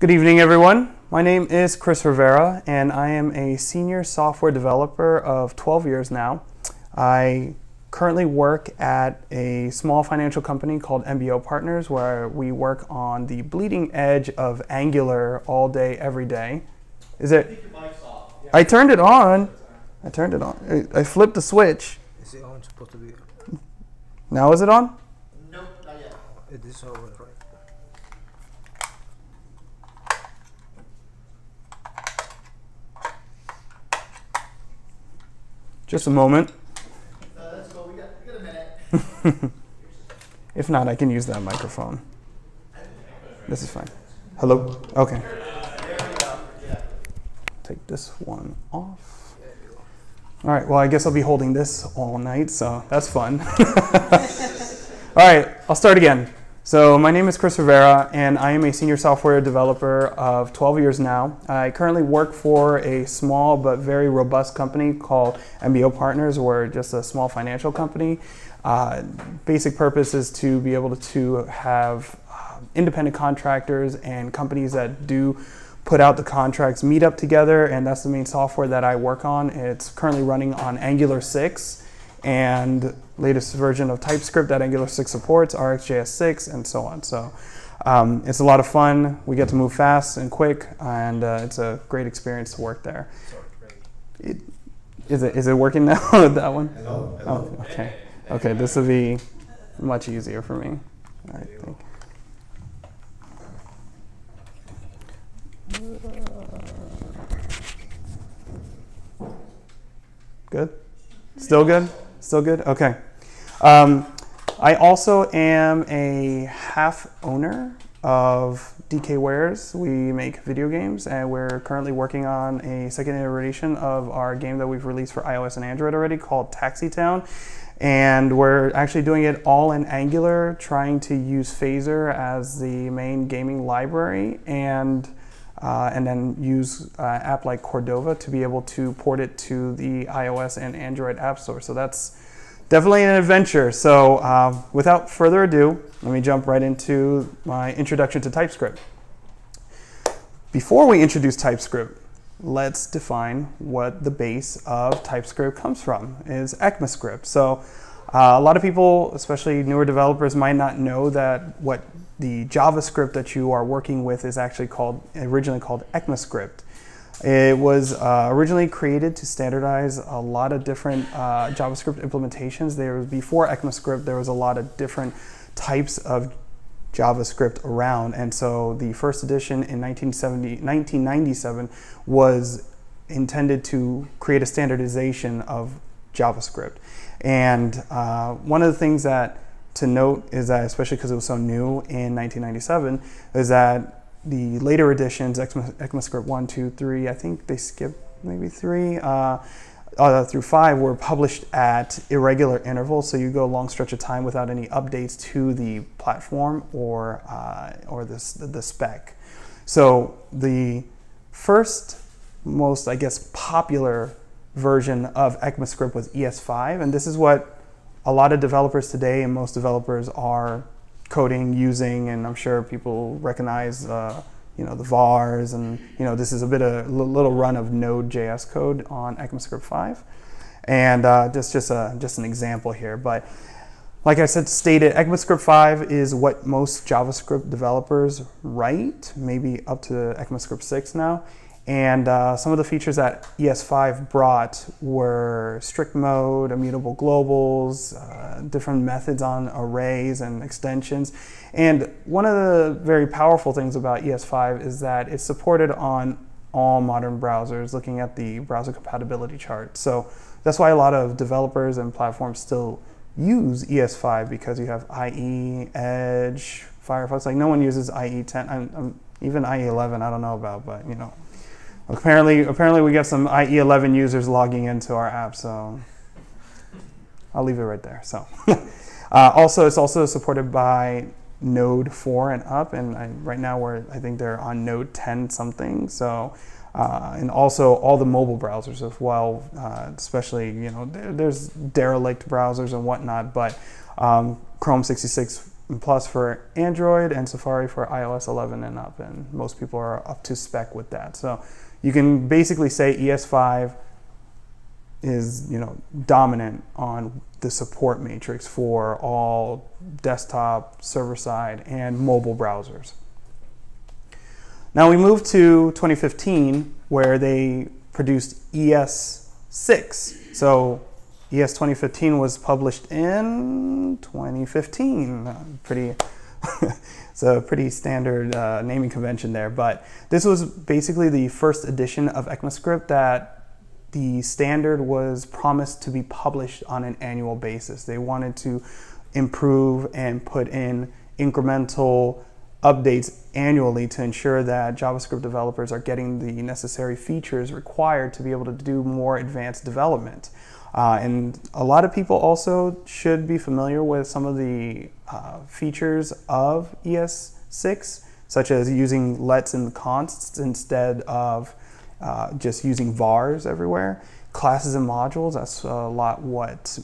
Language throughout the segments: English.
Good evening, everyone. My name is Chris Rivera, and I am a senior software developer of 12 years now. I currently work at a small financial company called MBO Partners, where we work on the bleeding edge of Angular all day, every day. Is it? I think your mic's off. Yeah. I turned it on. I flipped the switch. Is it on? Supposed to be? Now is it on? Nope, not yet. It is over, right? Just a moment. Let's go. We got a minute. If not, I can use that microphone. This is fine. Hello? Okay. Take this one off. All right, well, I guess I'll be holding this all night, so that's fun. All right, I'll start again. So my name is Chris Rivera, and I am a senior software developer of 12 years now. I currently work for a small but very robust company called MBO Partners. We're just a small financial company. Basic purpose is to be able to have independent contractors and companies that do put out the contracts meet up together, and that's the main software that I work on. It's currently running on Angular 6 and latest version of TypeScript that Angular 6 supports, RxJS 6, and so on. So it's a lot of fun. We get to move fast and quick, and it's a great experience to work there. Is it working now with that one? Hello. Oh, okay. Okay, this will be much easier for me, I think. Good? Still good? Still good? Okay. I also am a half owner of DKWares. We make video games, and we're currently working on a second iteration of our game that we've released for iOS and Android already called Taxi Town. And we're actually doing it all in Angular, trying to use Phaser as the main gaming library, and then use an app like Cordova to be able to port it to the iOS and Android app store. So that's definitely an adventure. So without further ado, let me jump right into my introduction to TypeScript. Before we introduce TypeScript, let's define what the base of TypeScript comes from, is ECMAScript. So a lot of people, especially newer developers, might not know that what the JavaScript that you are working with is actually originally called ECMAScript. It was originally created to standardize a lot of different JavaScript implementations. Before ECMAScript, there was a lot of different types of JavaScript around, and so the first edition in 1997 was intended to create a standardization of JavaScript. And one of the things to note is that, especially because it was so new in 1997, is that the later editions, ECMAScript 1, 2, 3, I think they skipped maybe 3, through 5, were published at irregular intervals. So you go a long stretch of time without any updates to the platform or the spec. So the first most, I guess, popular version of ECMAScript was ES5, and this is what a lot of developers today and most developers are coding using, and I'm sure people recognize the vars, and this is a little run of Node.js code on ECMAScript 5, and just an example here. But like I stated, ECMAScript 5 is what most JavaScript developers write, maybe up to ECMAScript 6 now. And some of the features that ES5 brought were strict mode, immutable globals, different methods on arrays and extensions. And one of the very powerful things about ES5 is that it's supported on all modern browsers, looking at the browser compatibility chart. So that's why a lot of developers and platforms still use ES5, because you have IE, Edge, Firefox. Like, no one uses IE 10, even IE 11 I don't know about, but apparently we got some IE 11 users logging into our app, so I'll leave it right there. So also, it's also supported by Node 4 and up, and right now I think they're on Node 10 something. So and also all the mobile browsers as well, especially there's derelict browsers and whatnot, but Chrome 66 Plus for Android, and Safari for iOS 11 and up, and most people are up to spec with that. So you can basically say ES5 is, dominant on the support matrix for all desktop, server-side, and mobile browsers. Now we move to 2015, where they produced ES6. So ES 2015 was published in 2015. It's a pretty standard naming convention there, but this was basically the first edition of ECMAScript that the standard was promised to be published on an annual basis. They wanted to improve and put in incremental updates annually to ensure that JavaScript developers are getting the necessary features required to be able to do more advanced development. And a lot of people also should be familiar with some of the features of ES6, such as using lets and consts instead of just using vars everywhere. Classes and modules, that's a lot what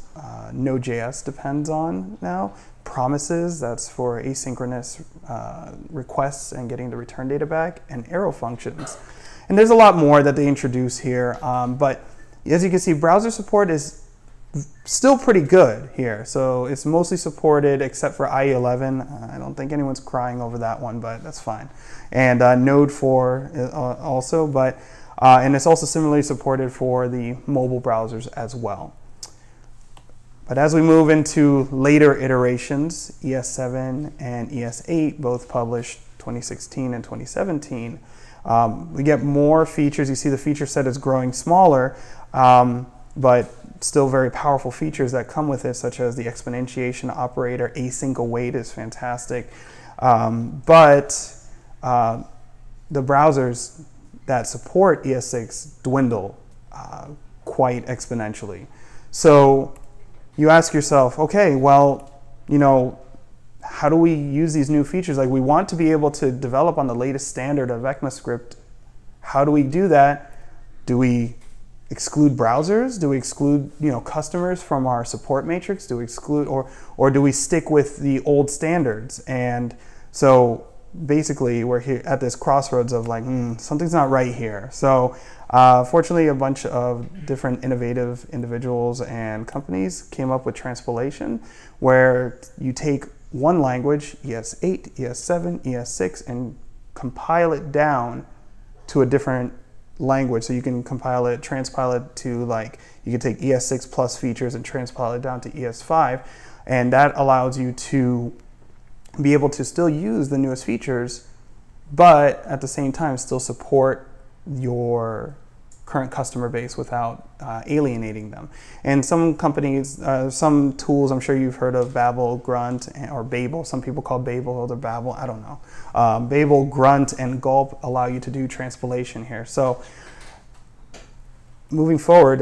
Node.js depends on now. Promises, that's for asynchronous requests and getting the return data back, and arrow functions. And there's a lot more that they introduce here, but as you can see, browser support is still pretty good here. So it's mostly supported except for IE11. I don't think anyone's crying over that one, but that's fine. And Node 4 also, but and it's also similarly supported for the mobile browsers as well. But as we move into later iterations, ES7 and ES8, both published 2016 and 2017, we get more features. You see the feature set is growing smaller, but still very powerful features that come with it, such as the exponentiation operator. Async await is fantastic. But the browsers that support ES6 dwindle quite exponentially. So you ask yourself, okay, well, how do we use these new features? Like, we want to be able to develop on the latest standard of ECMAScript. How do we do that? Do we exclude browsers? Do we exclude customers from our support matrix? Do we exclude, or do we stick with the old standards? And so basically we're here at this crossroads of like, something's not right here. So fortunately, a bunch of different innovative individuals and companies came up with transpilation, where you take one language, ES8, ES7, ES6, and compile it down to a different language. So you can compile it, transpile it to, like, you can take ES6 plus features and transpile it down to ES5, and that allows you to be able to still use the newest features, but at the same time still support your current customer base without alienating them. And some companies, some tools, I'm sure you've heard of Babel, Grunt, or Babel. Some people call Babel or Babel, I don't know. Babel, Grunt, and Gulp allow you to do transpilation here. So moving forward,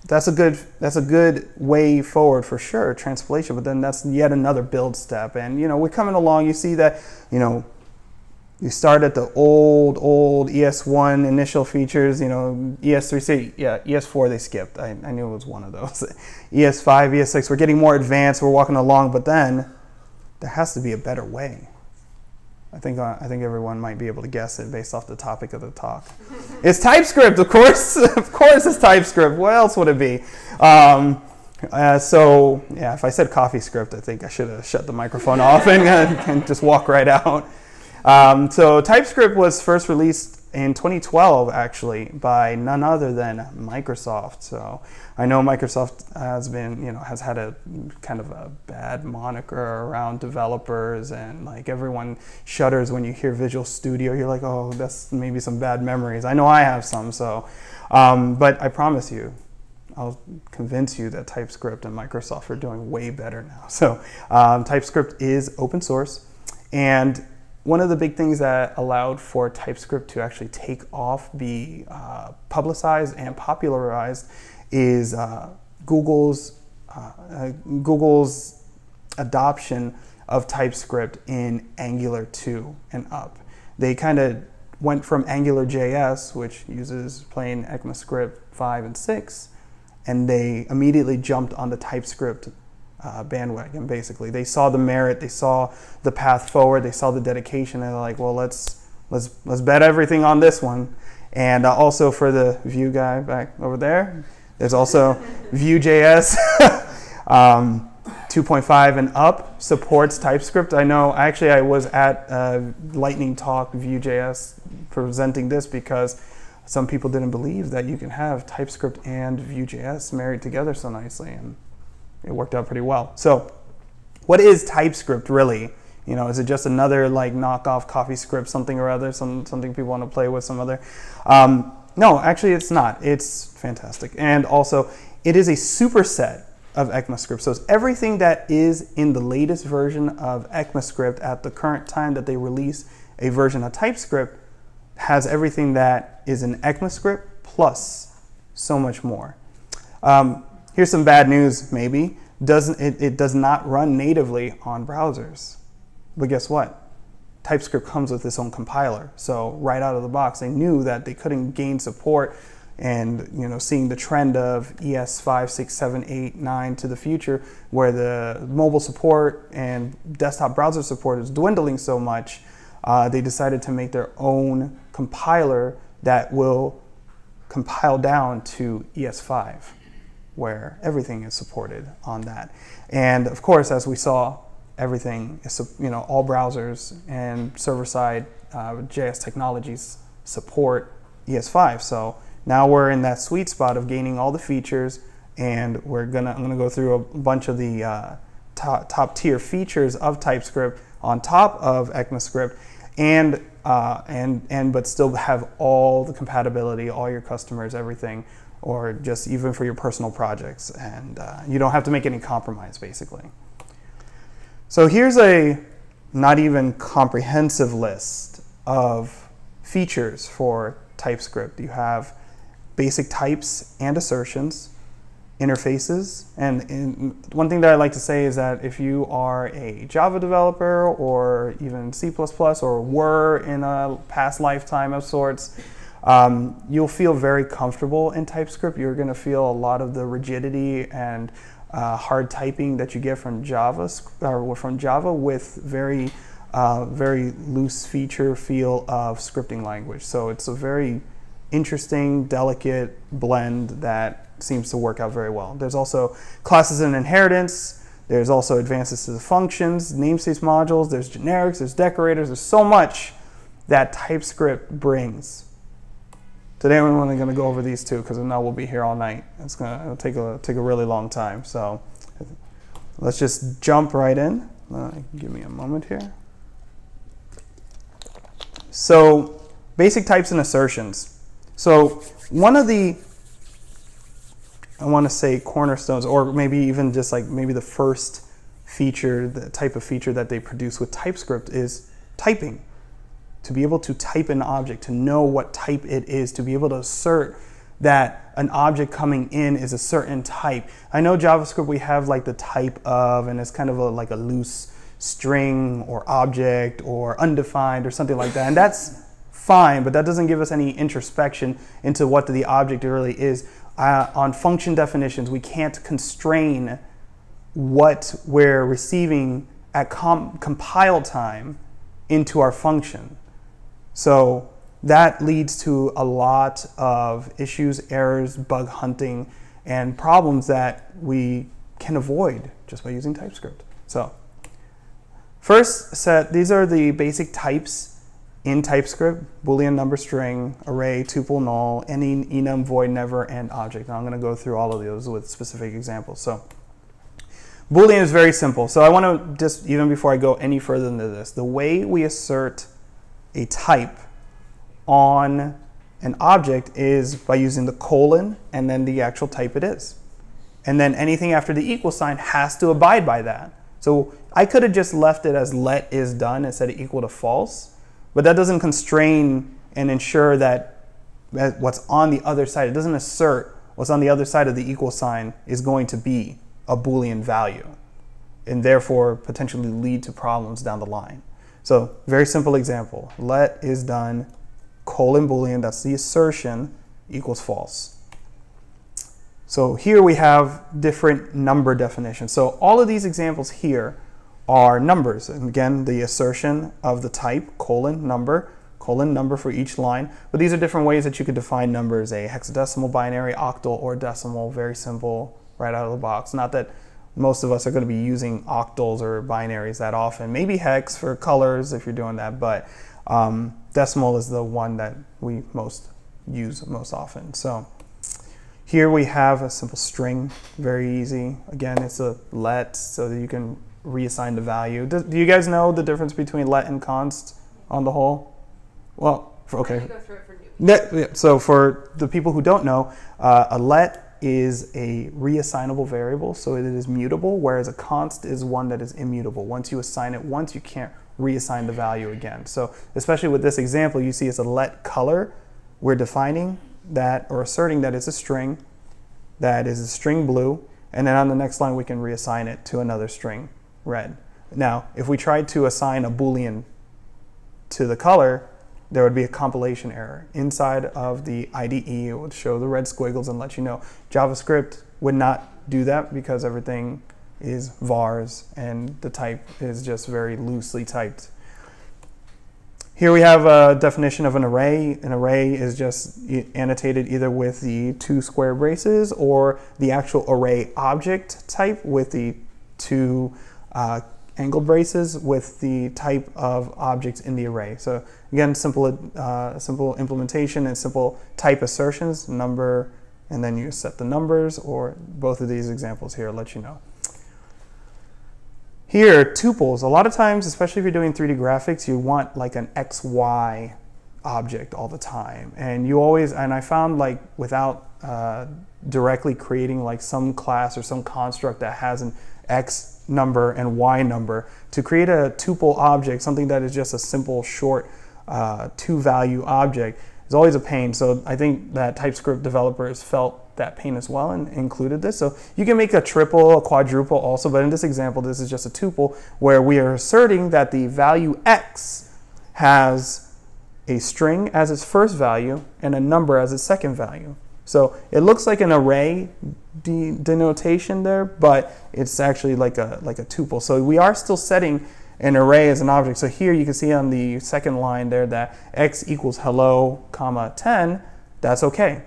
that's a good way forward for sure, transpilation, but then that's yet another build step. And we're coming along, you see that, you start at the old ES1 initial features, ES3, ES4 they skipped. I knew it was one of those. ES5, ES6, we're getting more advanced, we're walking along, but then there has to be a better way. I think everyone might be able to guess it based off the topic of the talk. It's TypeScript, of course. Of course it's TypeScript. What else would it be? So yeah, if I said CoffeeScript, I think I should have shut the microphone off and just walk right out. So TypeScript was first released in 2012, actually, by none other than Microsoft. So I know Microsoft has been, has had a kind of a bad moniker around developers, and like everyone shudders when you hear Visual Studio. You're like, oh, that's maybe some bad memories. I know I have some. So, but I promise you, I'll convince you that TypeScript and Microsoft are doing way better now. So TypeScript is open source, and one of the big things that allowed for TypeScript to actually take off, be publicized and popularized, is Google's adoption of TypeScript in Angular 2 and up. They kind of went from AngularJS, which uses plain ECMAScript 5 and 6, and they immediately jumped on the TypeScript bandwagon, basically. They saw the merit, they saw the path forward, they saw the dedication, and they're like, well, let's bet everything on this one. And also for the Vue guy back over there, there's also Vue.js 2.5 and up supports TypeScript. I know, actually, I was at Lightning Talk Vue.js presenting this because some people didn't believe that you can have TypeScript and Vue.js married together so nicely, and it worked out pretty well. So what is TypeScript really? You know, is it just another like knockoff CoffeeScript something or other, something people want to play with, some other? No, actually it's not. It's fantastic. And also, it is a superset of ECMAScript. So it's everything that is in the latest version of ECMAScript at the current time that they release a version of TypeScript has everything that is in ECMAScript plus so much more. Here's some bad news, maybe. It does not run natively on browsers. But guess what? TypeScript comes with its own compiler. So right out of the box, they knew that they couldn't gain support, and seeing the trend of ES 5, 6, 7, 8, 9 to the future, where the mobile support and desktop browser support is dwindling so much, they decided to make their own compiler that will compile down to ES5, where everything is supported on that. And of course, as we saw, everything is, all browsers and server-side JS technologies support ES5. So now we're in that sweet spot of gaining all the features, and I'm gonna go through a bunch of the top tier features of TypeScript on top of ECMAScript, but still have all the compatibility, all your customers, everything, or just even for your personal projects, and you don't have to make any compromise, basically. So here's a not even comprehensive list of features for TypeScript. You have basic types and assertions, interfaces, and one thing that I like to say is that if you are a Java developer or even C++ or were in a past lifetime of sorts, you'll feel very comfortable in TypeScript. You're going to feel a lot of the rigidity and hard typing that you get from Java with very loose feature feel of scripting language. So it's a very interesting, delicate blend that seems to work out very well. There's also classes and inheritance. There's also advances to the functions, namespace modules. There's generics. There's decorators. There's so much that TypeScript brings. Today we're only going to go over these two because I know we'll be here all night. It'll take a really long time. So let's just jump right in. Give me a moment here. So basic types and assertions. So one of the, I want to say cornerstones, or maybe even just like maybe the first feature, the type of feature that they produce with TypeScript is typing. To be able to type an object, to know what type it is, to be able to assert that an object coming in is a certain type. I know JavaScript, we have like the type of, and it's kind of like a loose string or object or undefined or something like that. And that's fine, but that doesn't give us any introspection into what the object really is. On function definitions, we can't constrain what we're receiving at compile time into our function. So that leads to a lot of issues, errors, bug hunting, and problems that we can avoid just by using TypeScript. So first set, these are the basic types in TypeScript: Boolean, number, string, array, tuple, null, any, enum, void, never, and object. Now I'm going to go through all of those with specific examples. So Boolean is very simple. So I want to just, even before I go any further into this, the way we assert a type on an object is by using the colon and then the actual type it is. And then anything after the equal sign has to abide by that. So I could have just left it as let is done and set it equal to false, but that doesn't constrain and ensure that what's on the other side, it doesn't assert what's on the other side of the equal sign is going to be a Boolean value, and therefore potentially lead to problems down the line. So very simple example, let is done, colon Boolean, that's the assertion, equals false. So here we have different number definitions. So all of these examples here are numbers. And again, the assertion of the type, colon number for each line. But these are different ways that you could define numbers: a hexadecimal, binary, octal, or decimal. Very simple right out of the box. Not that most of us are going to be using octals or binaries that often. Maybe hex for colors if you're doing that, but decimal is the one that we use most often. So here we have a simple string, very easy. Again, it's a let, so that you can reassign the value. Do you guys know the difference between let and const on the whole? Well, okay. Go through it for new people. So for the people who don't know, a let is a reassignable variable, so it is mutable, whereas a const is one that is immutable. Once you assign it once, you can't reassign the value again. So especially with this example, you see it's a let color. We're defining that or asserting that it's a string, that is a string blue, and then on the next line we can reassign it to another string red. Now, if we tried to assign a Boolean to the color, there would be a compilation error. Inside of the IDE, it would show the red squiggles and let you know. JavaScript would not do that because everything is vars and the type is just very loosely typed. Here we have a definition of an array. An array is just annotated either with the 2 square braces or the actual array object type with the 2 angled braces with the type of objects in the array. So again, simple implementation and simple type assertions, number, and then you set the numbers, or both of these examples here let you know. Here, tuples. A lot of times, especially if you're doing 3D graphics, you want like an XY object all the time. And you always, and I found like without directly creating like some class or some construct that has an X number and Y number, to create a tuple object, something that is just a simple short 2-value object, is always a pain. So I think that TypeScript developers felt that pain as well and included this. So you can make a triple, a quadruple also, but in this example, this is just a tuple where we are asserting that the value X has a string as its first value and a number as its second value. So it looks like an array denotation there, but it's actually like a tuple. So we are still setting an array as an object. So here you can see on the second line there that X equals hello, comma 10. That's okay,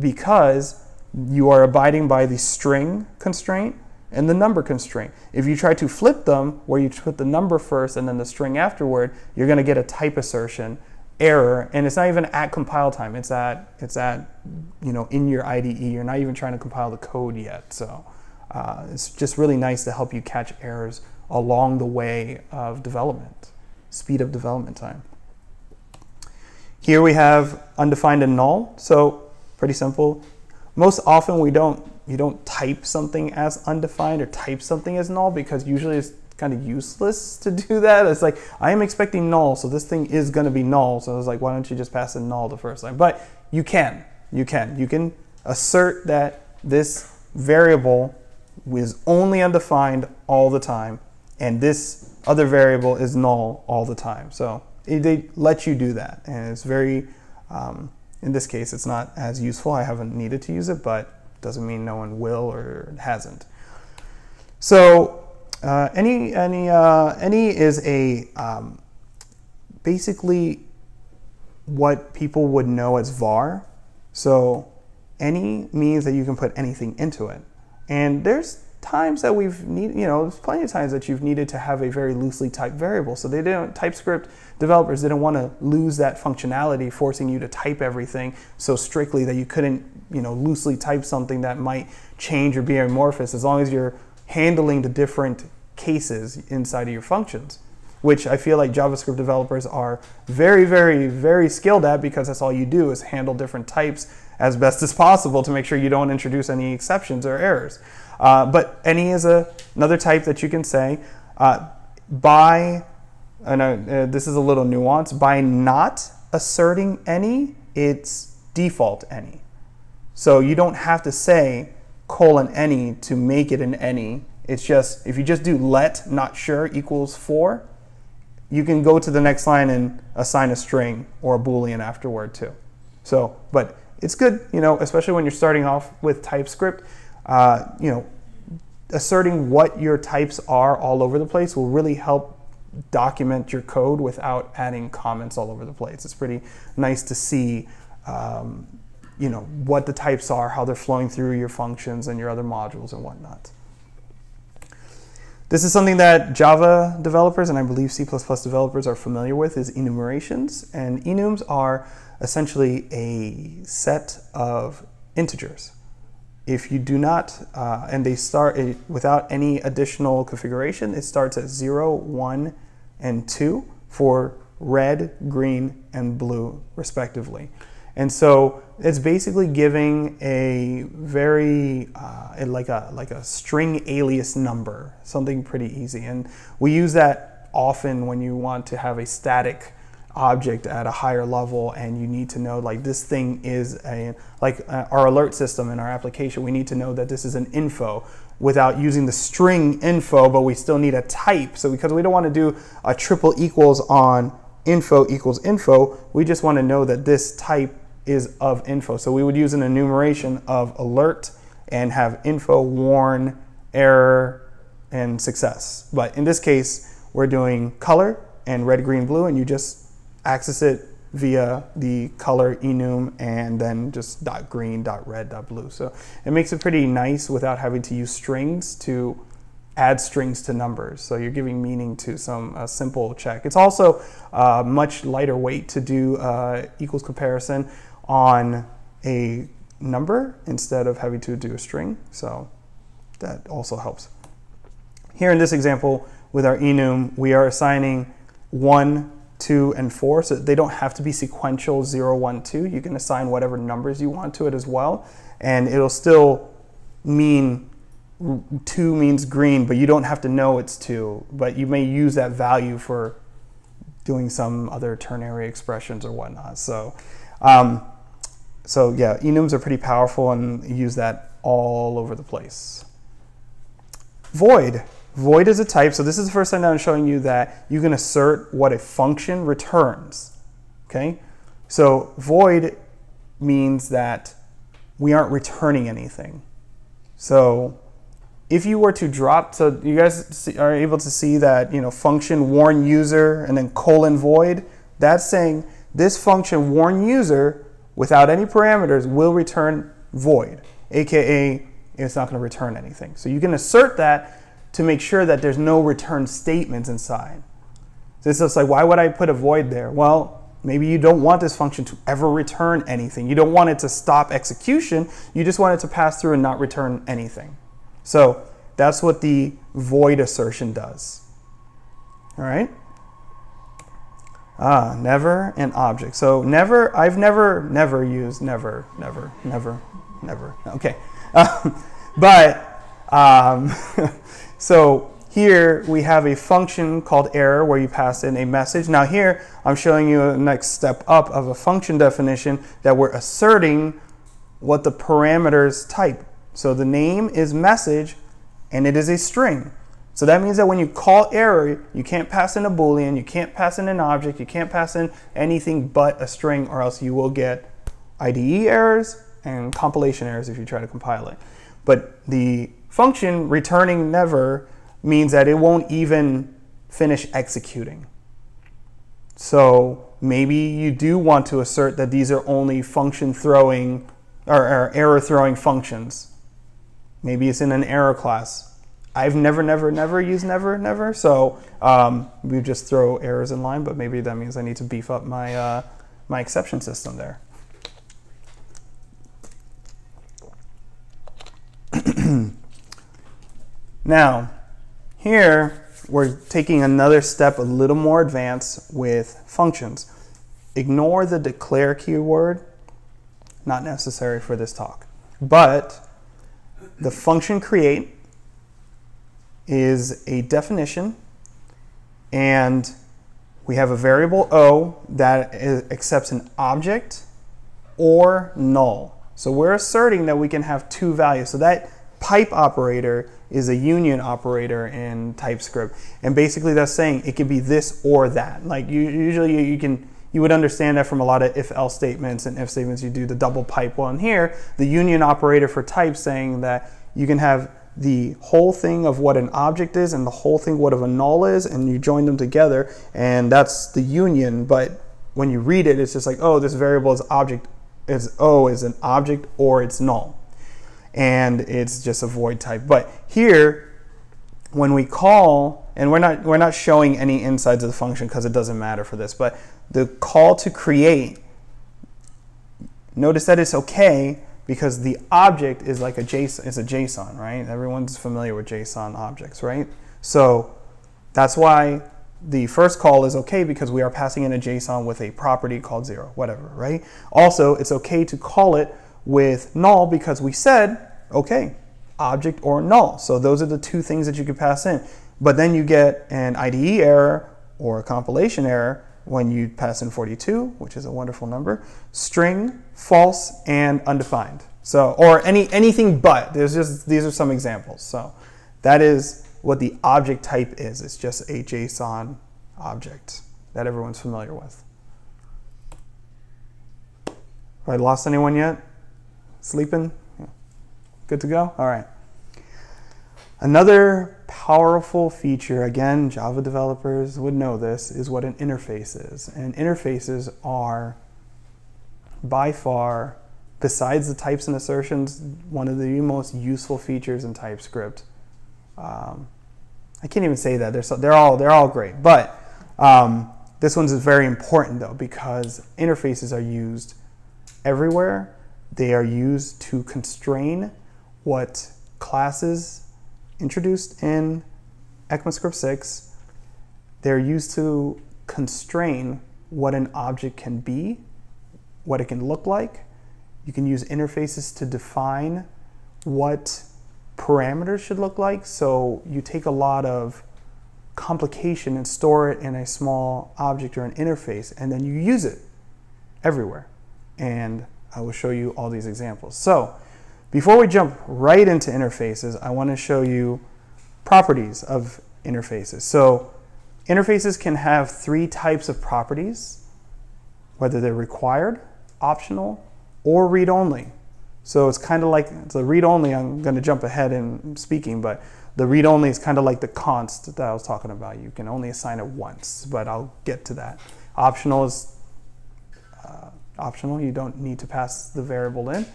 because you are abiding by the string constraint and the number constraint. If you try to flip them, where you put the number first and then the string afterward, you're going to get a type assertion error, and it's not even at compile time. It's at in your IDE. You're not even trying to compile the code yet. So it's just really nice to help you catch errors along the way of development, speed up development time. Here we have undefined and null. So pretty simple. Most often you don't type something as undefined or type something as null, because usually it's kind of useless to do that. It's like, I am expecting null, so this thing is going to be null. So I was like, why don't you just pass in null the first line? But you can assert that this variable is only undefined all the time, and this other variable is null all the time. So they let you do that, and it's very, in this case, it's not as useful. I haven't needed to use it, but doesn't mean no one will or hasn't. So any is a basically what people would know as var. So any means that you can put anything into it, and there's times that there's plenty of times that you've needed to have a very loosely typed variable. So TypeScript developers didn't want to lose that functionality, forcing you to type everything so strictly that you couldn't, loosely type something that might change or be amorphous, as long as you're handling the different cases inside of your functions, which I feel like JavaScript developers are very, very, very skilled at, because that's all you do is handle different types as best as possible to make sure you don't introduce any exceptions or errors. But any is another type that you can say. This is a little nuanced. By not asserting any, it's default any. So you don't have to say :any to make it an any. It's just, if you just do let not sure equals 4, you can go to the next line and assign a string or a Boolean afterward too. So, but it's good, especially when you're starting off with TypeScript, asserting what your types are all over the place will really help document your code without adding comments all over the place. It's pretty nice to see, what the types are, how they're flowing through your functions and your other modules and whatnot. This is something that Java developers and I believe C++ developers are familiar with, is enumerations. And enums are essentially a set of integers. If you do not, and they start without any additional configuration, it starts at 0, 1, and 2 for red, green, and blue, respectively. And so it's basically giving a very, like a string alias number, something pretty easy. And we use that often when you want to have a static object at a higher level and you need to know, like, this thing is our alert system in our application, we need to know that this is an info without using the string info, but we still need a type. So because we don't want to do a triple equals on info equals info, we just want to know that this type is of info. So we would use an enumeration of alert and have info, warn, error, and success. But in this case, we're doing color and red, green, blue, and you just access it via the color enum and then just .green, .red, .blue. So it makes it pretty nice without having to use strings to add strings to numbers. So you're giving meaning to some simple check. It's also much lighter weight to do equals comparison on a number instead of having to do a string. So that also helps. Here in this example with our enum, we are assigning 1, 2, and 4, so they don't have to be sequential 0, 1, 2. You can assign whatever numbers you want to it as well, and it'll still mean 2 means green, but you don't have to know it's 2, but you may use that value for doing some other ternary expressions or whatnot. So yeah, enums are pretty powerful and use that all over the place. Void. Void is a type, so this is the first time that I'm showing you that you can assert what a function returns, okay? So void means that we aren't returning anything. So if you were to drop, so you guys are able to see that, function warn user and then colon void, that's saying this function warn user without any parameters will return void, aka it's not going to return anything. So you can assert that to make sure that there's no return statements inside. So it's just like, why would I put a void there? Well, maybe you don't want this function to ever return anything. You don't want it to stop execution. You just want it to pass through and not return anything. So that's what the void assertion does. All right? Never and object. So never, I've never used never. Okay. So here we have a function called error where you pass in a message. Now here I'm showing you a next step up of a function definition that we're asserting what the parameters type. So the name is message and it is a string. So that means that when you call error, you can't pass in a Boolean, you can't pass in an object, you can't pass in anything but a string, or else you will get IDE errors and compilation errors if you try to compile it. But the function returning never means that it won't even finish executing. So maybe you do want to assert that these are only function throwing or error throwing functions. Maybe it's in an error class. I've never used never, so we just throw errors in line, but maybe that means I need to beef up my, my exception system there. Now, here we're taking another step a little more advanced with functions. Ignore the declare keyword, not necessary for this talk. But the function create is a definition, and we have a variable O that accepts an object or null. So we're asserting that we can have two values. So that pipe operator is a union operator in TypeScript, and basically that's saying it could be this or that. Like usually you can you would understand that from a lot of if-else statements and if statements. You do the double pipe. Well, in here, the union operator for type saying that you can have the whole thing of what an object is and the whole thing what of a null is, and you join them together, and that's the union. But when you read it, it's just like, oh, this variable is object, is an object or it's null, and it's just a void type. But here, when we call, and we're not showing any insides of the function because it doesn't matter for this, but the call to create, notice that it's okay because the object is like a JSON, right? Everyone's familiar with JSON objects, right? So that's why the first call is okay, because we are passing in a JSON with a property called 0, whatever, right? Also, it's okay to call it with null because we said, okay, object or null. So those are the two things that you could pass in. But then you get an IDE error or a compilation error when you pass in 42, which is a wonderful number, string, false, and undefined. So, or anything but. These are some examples. So that is what the object type is. It's just a JSON object that everyone's familiar with. Have I lost anyone yet? Sleeping? Yeah. Good to go? All right. Another powerful feature, again, Java developers would know this, is what an interface is. And interfaces are, by far, besides the types and assertions, one of the most useful features in TypeScript. I can't even say that. They're all great. But this one's very important, though, because interfaces are used everywhere. They are used to constrain what classes introduced in ECMAScript 6. They're used to constrain what an object can be, what it can look like. You can use interfaces to define what parameters should look like. So you take a lot of complication and store it in a small object or an interface, and then you use it everywhere. And I will show you all these examples. So before we jump right into interfaces, I want to show you properties of interfaces. So interfaces can have 3 types of properties, whether they're required, optional, or read-only. So it's kind of like the read-only. I'm going to jump ahead in speaking, but the read-only is kind of like the const that I was talking about. You can only assign it once, but I'll get to that. Optional is optional. You don't need to pass the variable in.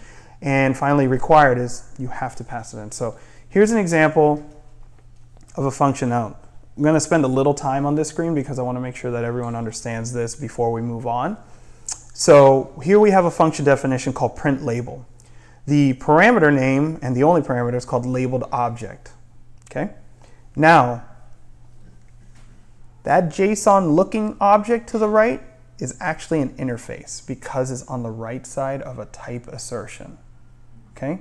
And finally, required is you have to pass it in. So here's an example of a function. Now, I'm going to spend a little time on this screen because I want to make sure that everyone understands this before we move on. So here we have a function definition called print label. The parameter name, and the only parameter, is called labeled object. Okay? Now, that JSON looking object to the right is actually an interface because it's on the right side of a type assertion. Okay?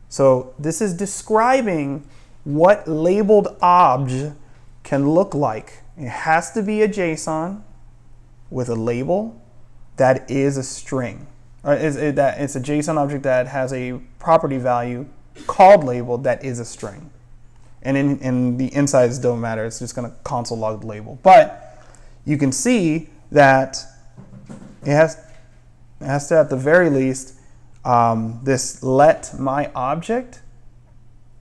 So this is describing what labeled obj can look like. It has to be a JSON with a label that is a string. Or it's a JSON object that has a property value called labeled that is a string. And in the insides don't matter. It's just going to console log the label. But you can see that it has to, at the very least, this let my object,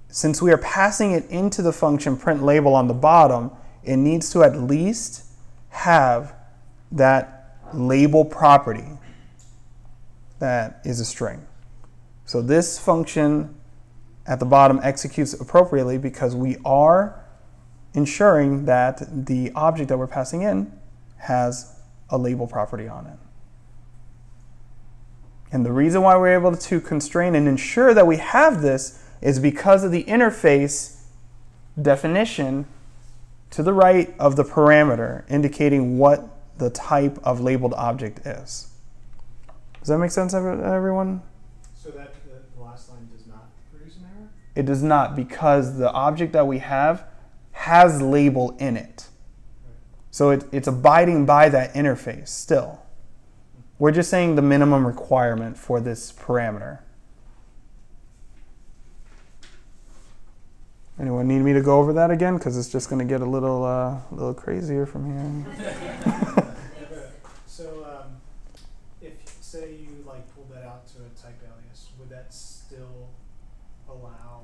since we are passing it into the function print label on the bottom, it needs to at least have that label property that is a string. So this function at the bottom executes appropriately because we are ensuring that the object that we're passing in has a label property on it. And the reason why we're able to constrain and ensure that we have this is because of the interface definition to the right of the parameter indicating what the type of labeled object is. Does that make sense, everyone? So that the last line does not produce an error? It does not, because the object that we have has label in it. Right. So it's abiding by that interface still. We're just saying the minimum requirement for this parameter. Anyone need me to go over that again? Because it's just going to get a little crazier from here. So say you like pulled that out to a type alias, would that still allow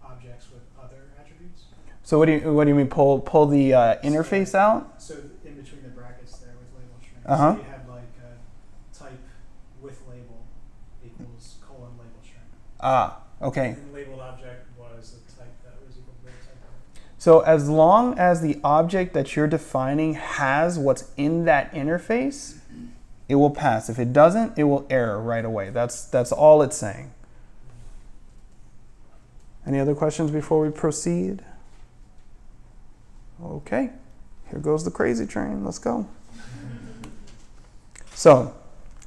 objects with other attributes? So what do you mean pull the interface out? So in between the brackets there with label string, Uh-huh. so you had like type with label equals colon label string. Ah, okay. And labeled object was the type that was equal to the type of. So as long as the object that you're defining has what's in that interface, it will pass. If it doesn't, it will error right away. That's all it's saying. Any other questions before we proceed? Okay, here goes the crazy train. Let's go. So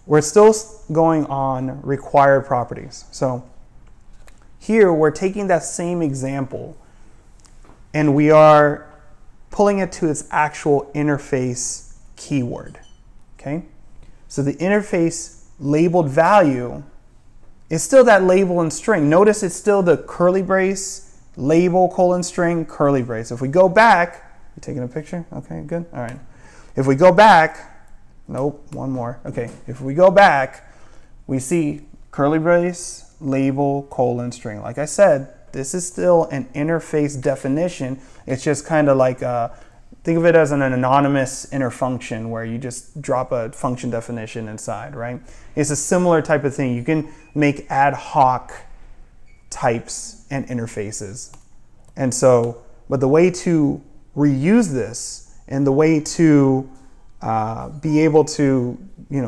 we're still going on required properties. So here we're taking that same example and we are pulling it to its actual interface keyword. Okay? So the interface labeled value is still that label and string. Notice it's still the curly brace, label, colon, string, curly brace. If we go back, you taking a picture? Okay, good. All right. If we go back, nope, one more. Okay, if we go back, we see curly brace, label, colon, string. Like I said, this is still an interface definition. It's just kind of like, think of it as an anonymous inner function where you just drop a function definition inside, right? It's a similar type of thing. You can make ad hoc types and interfaces. And so, but the way to reuse this and the way to be able to,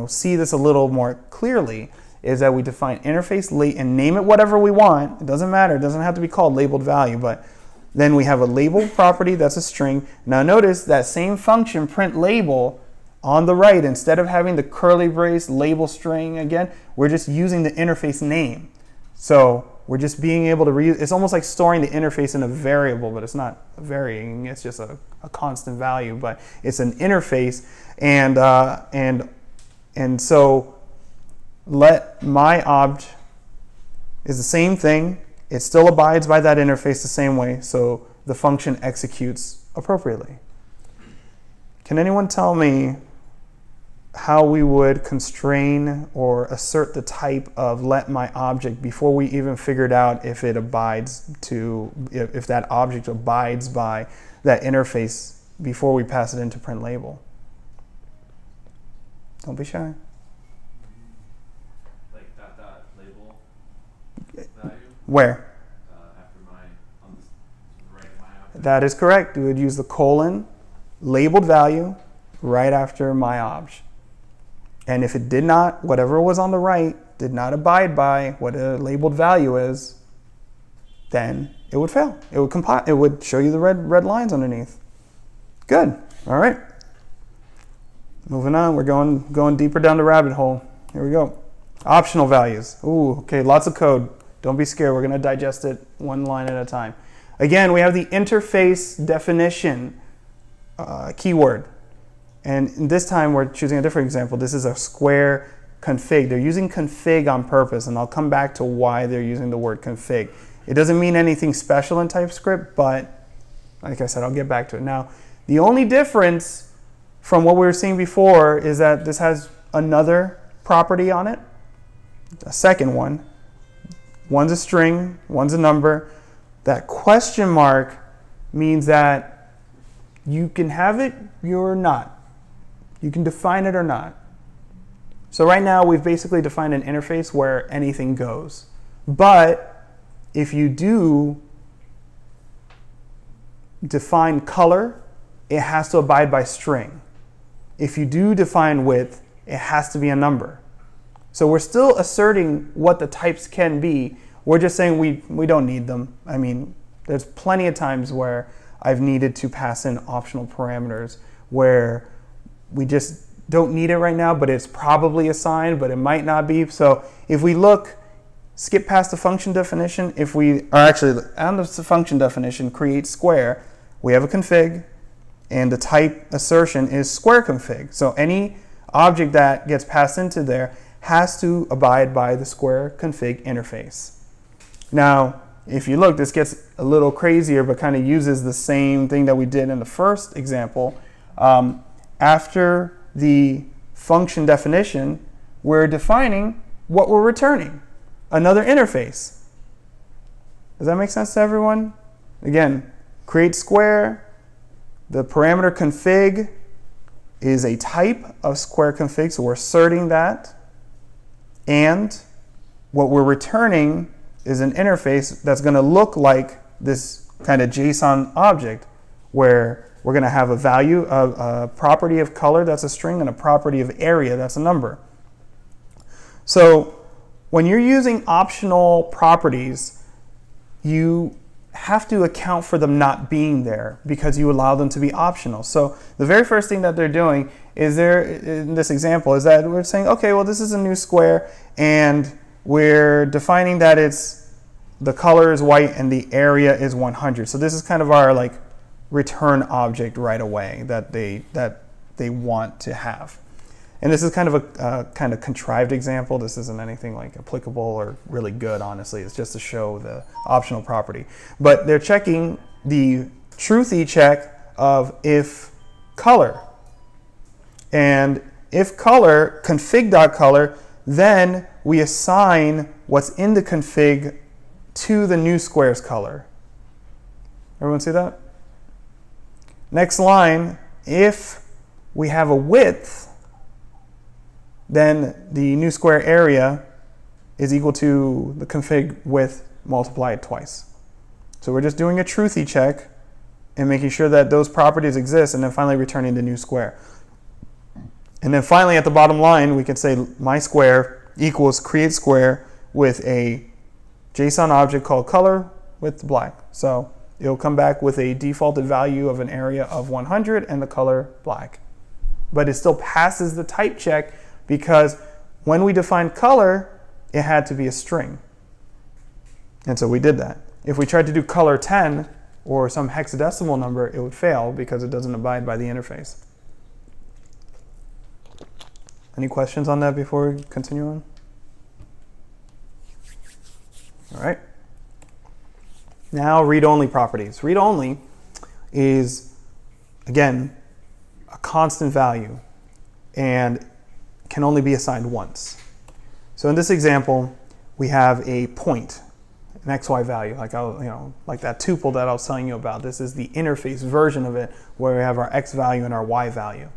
see this a little more clearly is that we define interface and name it whatever we want. It doesn't matter. It doesn't have to be called labeled value, but then we have a label property that's a string. Now notice that same function, print label, on the right, instead of having the curly brace label string again, we're just using the interface name. So we're just being able to reuse. It's almost like storing the interface in a variable, but it's not varying. It's just a constant value, but it's an interface. And so let my obj is the same thing. It still abides by that interface the same way, so the function executes appropriately. Can anyone tell me how we would constrain or assert the type of let my object before we even figured out if it abides to, if that object abides by that interface before we pass it into print label? Don't be shy. Like label value? Where? After on the right of my object. That is correct. We would use the colon labeled value right after my obj. And if it did not, whatever was on the right did not abide by what a labeled value is, then it would fail. It would compile. It would show you the red lines underneath. Good. All right. Moving on. We're going deeper down the rabbit hole. Here we go. Optional values. Ooh, okay. Lots of code. Don't be scared. We're going to digest it one line at a time. Again, we have the interface definition keyword. And this time we're choosing a different example. This is a square config. They're using config on purpose, and I'll come back to why they're using the word config. It doesn't mean anything special in TypeScript, but like I said, I'll get back to it. Now, the only difference from what we were seeing before is that this has another property on it, a second one. One's a string, one's a number. That question mark means that you can have it, you're not. You can define it or not. So right now we've basically defined an interface where anything goes. But if you do define color, it has to abide by string. If you do define width, it has to be a number. So we're still asserting what the types can be. We're just saying we don't need them. I mean, there's plenty of times where I've needed to pass in optional parameters where we just don't need it right now, but it's probably assigned, but it might not be. So if we skip past the function definition, on the function definition, create square, we have a config, and the type assertion is square config. So any object that gets passed into there has to abide by the square config interface. Now, if you look, this gets a little crazier, but kind of uses the same thing that we did in the first example. After the function definition, we're defining what we're returning, another interface. Does that make sense to everyone? Again, create square, the parameter config is a type of square config, so we're asserting that, and what we're returning is an interface that's going to look like this kind of JSON object, where we're going to have a value, a property of color that's a string, and a property of area that's a number. So when you're using optional properties, you have to account for them not being there because you allow them to be optional. So the very first thing that they're doing is in this example is that we're saying, okay, well, this is a new square, and we're defining that the color is white and the area is 100. So this is kind of our like return object right away that they want to have. And this is kind of a kind of contrived example. This isn't anything like applicable or really good, honestly. It's just to show the optional property. But they're checking the truthy check of if color. And if color, config.color, then we assign what's in the config to the new square's color. Everyone see that? Next line, if we have a width, then the new square area is equal to the config width multiplied twice. So we're just doing a truthy check and making sure that those properties exist, and then finally returning the new square. And then finally at the bottom line, we can say my square equals create square with a JSON object called color with black. So it'll come back with a defaulted value of an area of 100 and the color black. But it still passes the type check because when we defined color, it had to be a string. And so we did that. If we tried to do color 10 or some hexadecimal number, it would fail because it doesn't abide by the interface. Any questions on that before we continue on? All right. Now read-only properties. Read-only is, again, a constant value and can only be assigned once. So in this example, we have a point, an XY value, like that tuple that I was telling you about. This is the interface version of it, where we have our X value and our Y value.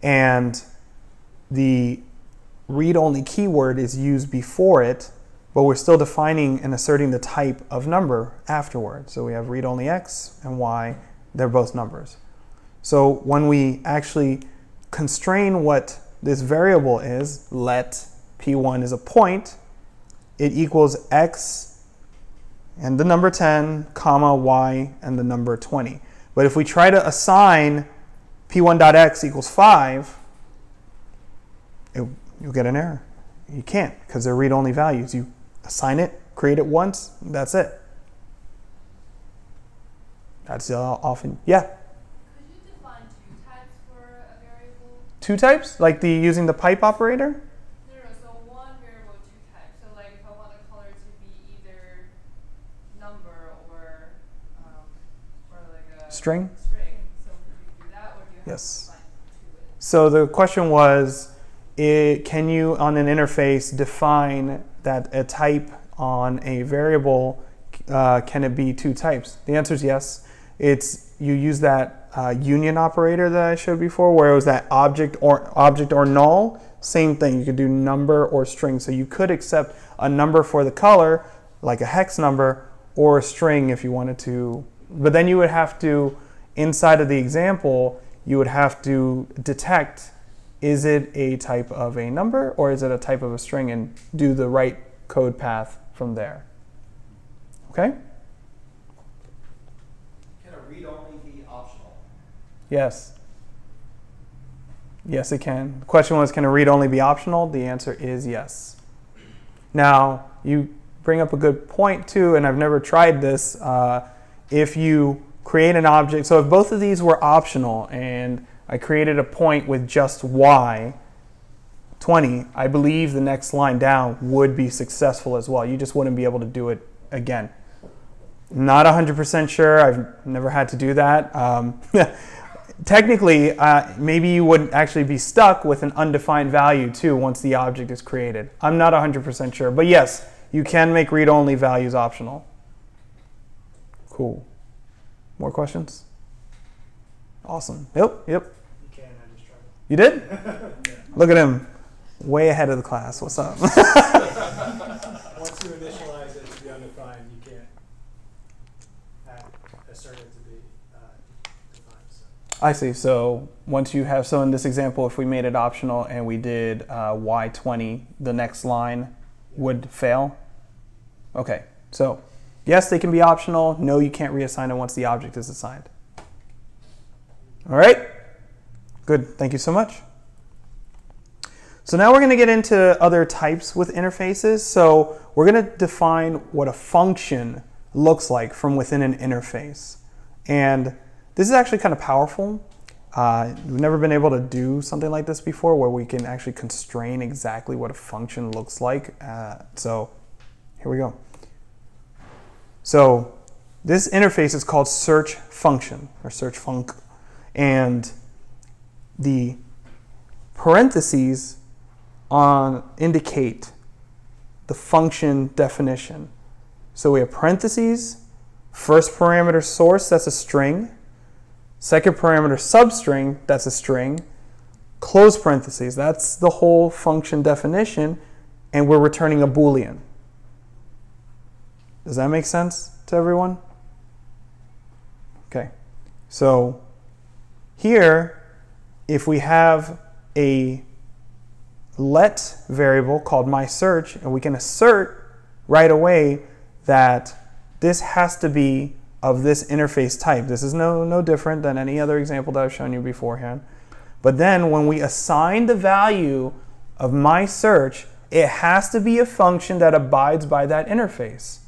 And the read-only keyword is used before it, but we're still defining and asserting the type of number afterward. So we have read-only X and Y, they're both numbers. So when we actually constrain what this variable is, let p1 is a point, it equals X and the number 10, comma, Y and the number 20. But if we try to assign p1.x equals 5, you'll get an error. You can't, because they're read-only values. You assign it, create it once, that's it. That's often, yeah? Could you define two types for a variable? Two types? Like using the pipe operator? No, so one variable, two types. So like if I want the color to be either number or like a string? String. So could you do that, or do you have Yes. to define two ways? So the question was, can you on an interface define that a type on a variable, can it be two types? The answer is yes. You use that union operator that I showed before, where it was that object or null. Same thing, you could do number or string. So you could accept a number for the color, like a hex number, or a string if you wanted to. But then you would have to, inside of the example, you would have to detect, is it a type of a number or is it a type of a string, and do the right code path from there. Okay? Can a read-only be optional? Yes. Yes, it can. The question was, can a read-only be optional? The answer is yes. Now, you bring up a good point too, and I've never tried this. If you create an object, so if both of these were optional and I created a point with just Y, 20, I believe the next line down would be successful as well. You just wouldn't be able to do it again. Not 100% sure. I've never had to do that. technically, maybe you would actually be stuck with an undefined value too once the object is created. I'm not 100% sure, but yes, you can make read-only values optional. Cool. More questions? Awesome. Yep. You can, I just tried it. You did? Yeah. Look at him. Way ahead of the class. What's up? Once you initialize it to be undefined, you can't assert it to be defined. So. I see. So once you have, so in this example, if we made it optional and we did y20, the next line would fail? Okay. So yes, they can be optional. No, you can't reassign it once the object is assigned. All right? Good. Thank you so much. So now we're going to get into other types with interfaces. So we're going to define what a function looks like from within an interface. And this is actually kind of powerful. We've never been able to do something like this before where we can actually constrain exactly what a function looks like. So here we go. So this interface is called search function or search func. And the parentheses indicate the function definition. So we have parentheses, first parameter source, that's a string, second parameter substring, that's a string, close parentheses, that's the whole function definition, and we're returning a Boolean. Does that make sense to everyone? Okay, so here, if we have a let variable called mySearch, and we can assert right away that this has to be of this interface type. This is no different than any other example that I've shown you beforehand. But then when we assign the value of mySearch, it has to be a function that abides by that interface.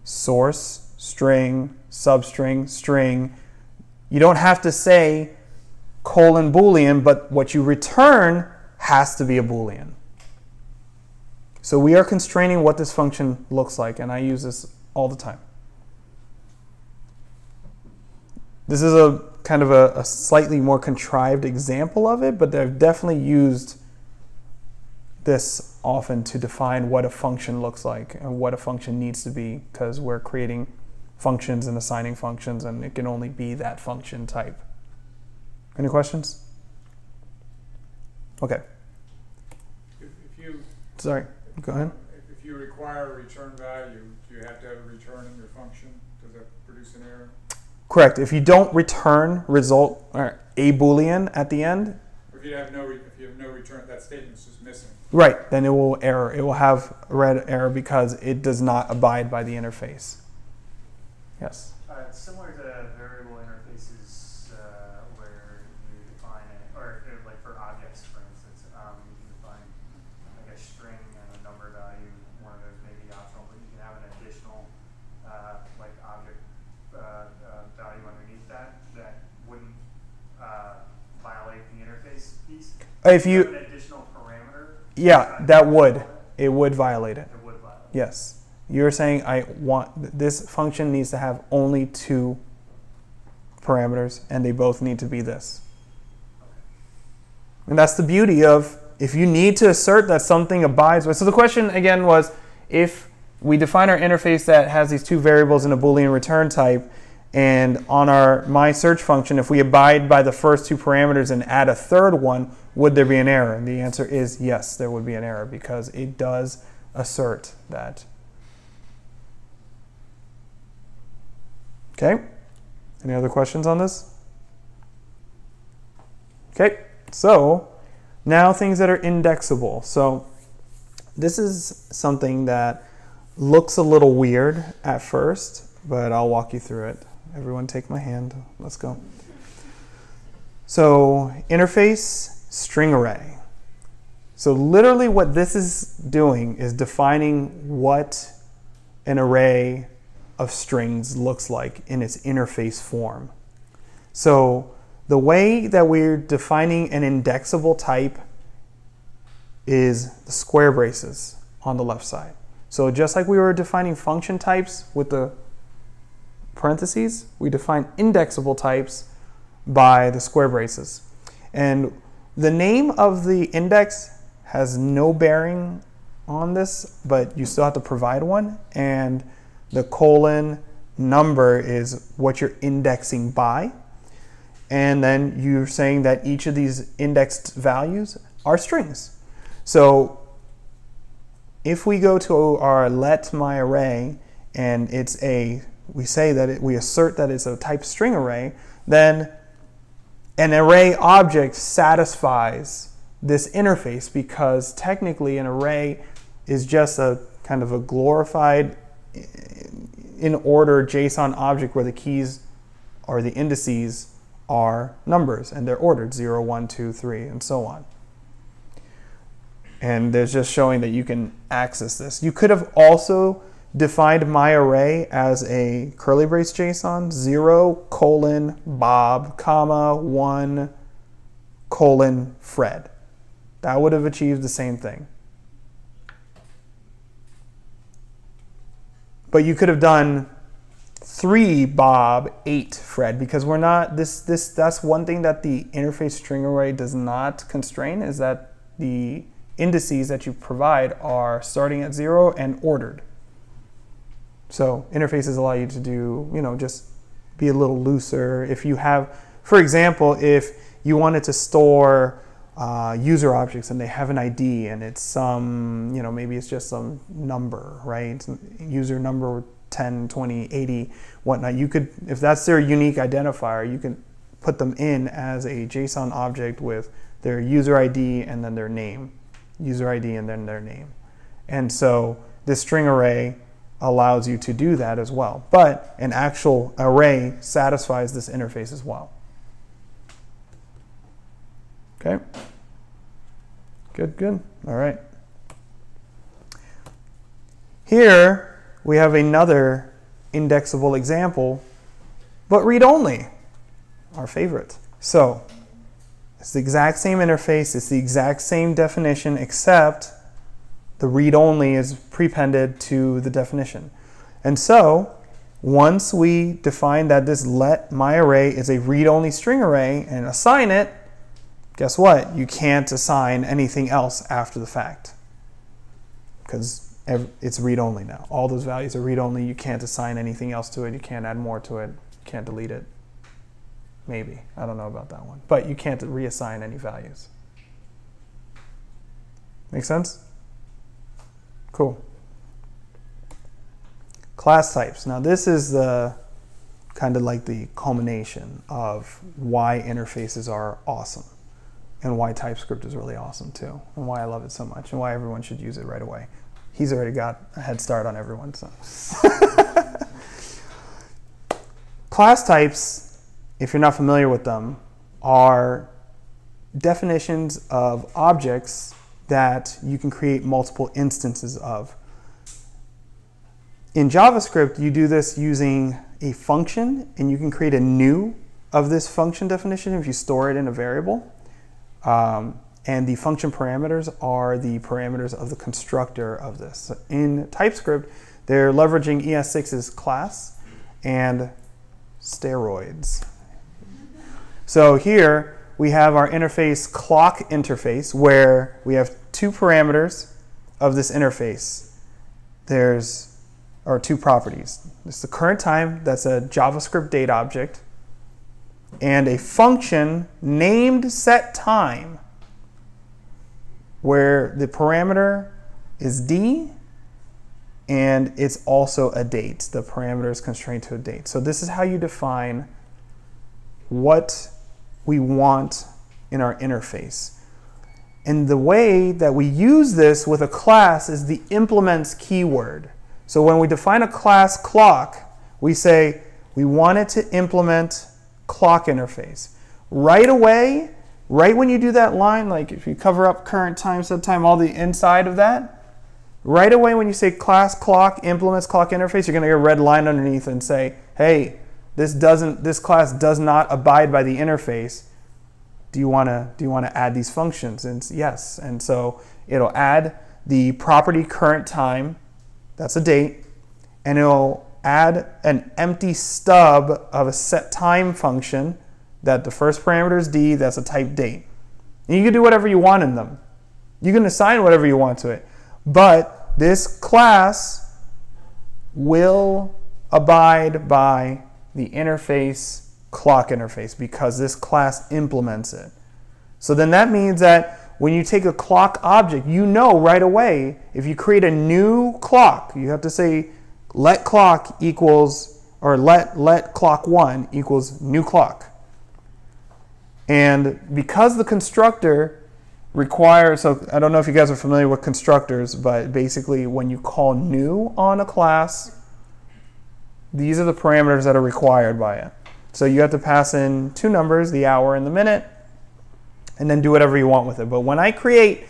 Source, string, substring, string. You don't have to say colon Boolean, but what you return has to be a Boolean. So we are constraining what this function looks like, and I use this all the time. This is a kind of a slightly more contrived example of it, but I've definitely used this often to define what a function looks like and what a function needs to be, because we're creating functions and assigning functions, and it can only be that function type. Any questions? Okay. If you Sorry, go ahead. If you require a return value, do you have to have a return in your function? Does that produce an error? Correct. If you don't return result or a Boolean at the end, If you have no return, that statement's just missing. right, then it will error. It will have a red error because it does not abide by the interface. Yes. It's similar to variable interfaces where you define it, or like for objects, for instance, you can define like a string and a number value. One of those may be optional, but you can have an additional like object value underneath that wouldn't violate the interface piece. If you, an additional parameter. yeah, that would. It would violate it. It would violate. Yes. You're saying I want this function needs to have only two parameters, and they both need to be this. And that's the beauty of if you need to assert that something abides by. So the question again was, if we define our interface that has these two variables in a Boolean return type, and on our mySearch function, if we abide by the first two parameters and add a third one, would there be an error? And the answer is yes, there would be an error because it does assert that. Okay, any other questions on this? Okay, so now things that are indexable. So this is something that looks a little weird at first, but I'll walk you through it. Everyone take my hand, let's go. So interface, string array. So literally what this is doing is defining what an array of strings looks like in its interface form. So the way that we're defining an indexable type is the square braces on the left side. So just like we were defining function types with the parentheses, we define indexable types by the square braces. And the name of the index has no bearing on this, but you still have to provide one. And the colon number is what you're indexing by. And then you're saying that each of these indexed values are strings. So if we go to our let my array and we assert that it's a type string array, then an array object satisfies this interface, because technically an array is just a kind of a glorified in order JSON object where the keys or the indices are numbers and they're ordered 0, 1, 2, 3, and so on. And there's just showing that you can access this. You could have also defined my array as a curly brace JSON, 0, Bob, comma, 1, Fred. That would have achieved the same thing. But you could have done 3 Bob, 8 Fred, because we're not, that's one thing that the interface string array does not constrain, is that the indices that you provide are starting at 0 and ordered. So interfaces allow you to do, just be a little looser. If you have, for example, if you wanted to store user objects and they have an ID and it's some, maybe it's just some number, right? User number 10, 20, 80, whatnot. You could, if that's their unique identifier, you can put them in as a JSON object with their user ID and then their name. User ID and then their name. And so this string array allows you to do that as well. But an actual array satisfies this interface as well. Okay? Good. All right. Here we have another indexable example, but read-only, our favorite. So it's the exact same interface, it's the exact same definition, except the read-only is prepended to the definition. And so once we define that this let my array is a read-only string array and assign it, guess what? You can't assign anything else after the fact, because it's read-only now. All those values are read-only. You can't assign anything else to it. You can't add more to it. You can't delete it. Maybe. I don't know about that one. But you can't reassign any values. Make sense? Cool. Class types. Now this is the kind of like the culmination of why interfaces are awesome and why TypeScript is really awesome too, and why I love it so much and why everyone should use it right away. He's already got a head start on everyone, so. Class types, if you're not familiar with them, are definitions of objects that you can create multiple instances of. In JavaScript, you do this using a function, and you can create a new of this function definition if you store it in a variable. And the function parameters are the parameters of the constructor of this. So in TypeScript, they're leveraging ES6's class and steroids. So here we have our interface clock interface, where we have 2 parameters of this interface. Or 2 properties. It's the current time, that's a JavaScript date object, and a function named setTime, where the parameter is d and it's also a date. The parameter is constrained to a date. So this is how you define what we want in our interface. And the way that we use this with a class is the implements keyword. So when we define a class clock, we say we want it to implement clock interface. Right away, right when you do that line, like if you cover up current time, set time, all the inside of that, right away when you say class clock implements clock interface, you're going to get a red line underneath and say, hey, this class does not abide by the interface. Do you want to add these functions? And yes. And so it'll add the property current time, that's a date, and it'll add an empty stub of a setTime function that the first parameter is D, that's a type date. And you can do whatever you want in them. You can assign whatever you want to it. But this class will abide by the interface, clock interface, because this class implements it. So then that means that when you take a clock object, you know right away, if you create a new clock, you have to say let clock equals, or let clock 1 equals new clock. And because the constructor requires, so I don't know if you guys are familiar with constructors, but basically when you call new on a class, these are the parameters that are required by it. So you have to pass in 2 numbers, the hour and the minute, and then do whatever you want with it. But when I create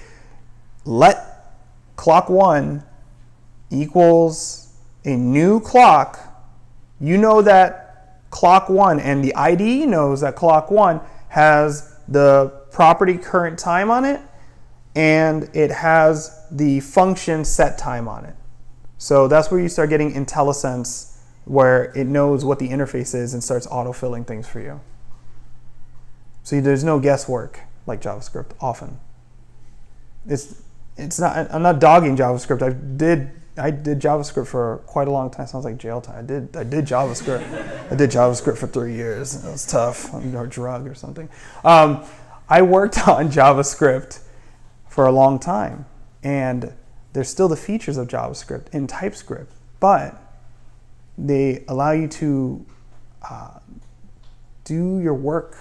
let clock 1 equals a new clock, you know that clock 1, and the IDE knows that clock 1 has the property current time on it, and it has the function set time on it. So that's where you start getting IntelliSense, where it knows what the interface is and starts autofilling things for you. So there's no guesswork like JavaScript often. It's not. I'm not dogging JavaScript. I did JavaScript for quite a long time. Sounds like jail time. I did JavaScript. I did JavaScript for 3 years. It was tough. I'm a drug or something. I worked on JavaScript for a long time, and there's still the features of JavaScript in TypeScript, but they allow you to do your work,